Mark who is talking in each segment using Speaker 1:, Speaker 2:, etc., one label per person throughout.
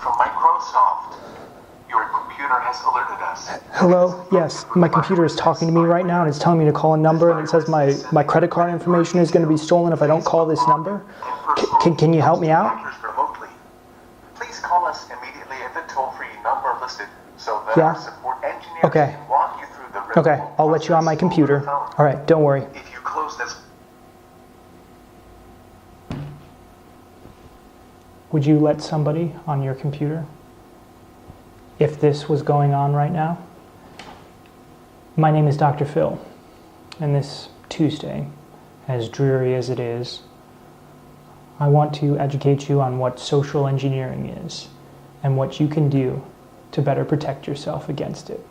Speaker 1: from Microsoft. Your computer has alerted us.
Speaker 2: Hello? Yes, my computer is talking to me right now and it's telling me to call a number and it says my credit card information is going to be stolen if I don't call this number. Can you help me out?
Speaker 1: Remotely. Please call us immediately at the toll-free number listed so that
Speaker 2: Yeah.
Speaker 1: our support engineers
Speaker 2: Okay.
Speaker 1: can walk you through the
Speaker 2: Okay, I'll let you on my computer. All right, don't worry.
Speaker 1: If you close this,
Speaker 2: Would you let somebody on your computer if this was going on right now? My name is Dr. Phil, and this Tuesday, as dreary as it is, I want to educate you on what social engineering is and what you can do to better protect yourself against it.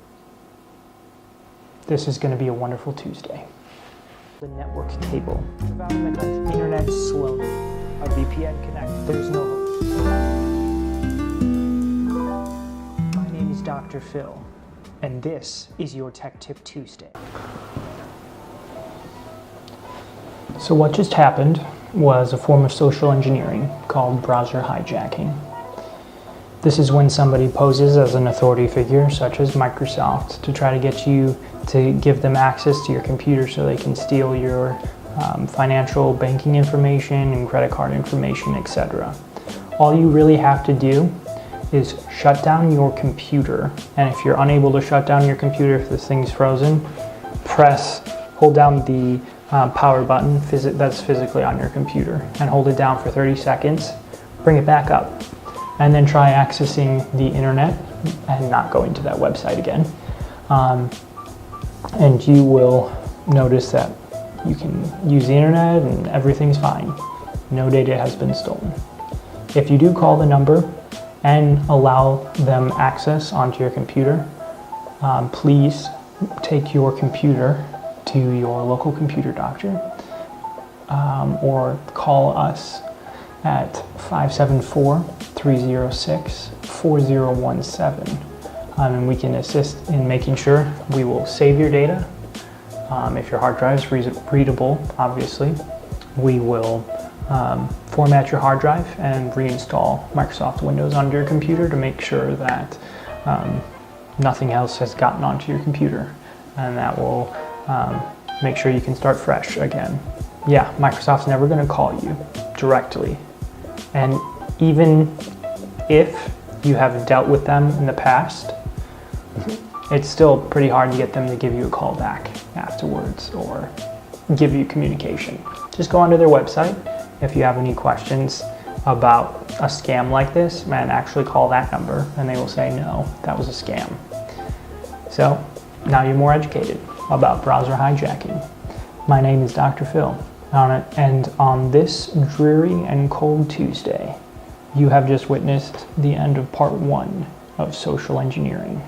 Speaker 2: This is going to be a wonderful Tuesday. The network cable. Routing the internet slowly. A VPN connect. There's no hope. My name is Dr. Phil, and this is your Tech Tip Tuesday. So what just happened was a form of social engineering called browser hijacking. This is when somebody poses as an authority figure, such as Microsoft, to try to get you to give them access to your computer so they can steal your financial banking information and credit card information, etc. All you really have to do is shut down your computer, and if you're unable to shut down your computer, if this thing's frozen, hold down the power button that's physically on your computer and hold it down for 30 seconds, bring it back up, and then try accessing the internet and not going to that website again. And you will notice that you can use the internet and everything's fine. No data has been stolen. If you do call the number and allow them access onto your computer, please take your computer to your local computer doctor or call us at 574-306-4017 and we can assist in making sure we will save your data. If your hard drive is readable, obviously, we will format your hard drive and reinstall Microsoft Windows onto your computer to make sure that nothing else has gotten onto your computer, and that will make sure you can start fresh again. Yeah, Microsoft's never going to call you directly, and even if you have dealt with them in the past, it's still pretty hard to get them to give you a call back afterwards or give you communication. Just go onto their website if you have any questions about a scam like this, and actually call that number and they will say, no, that was a scam. So now you're more educated about browser hijacking. My name is Dr. Phil, and on this dreary and cold Tuesday, you have just witnessed the end of part 1 of social engineering.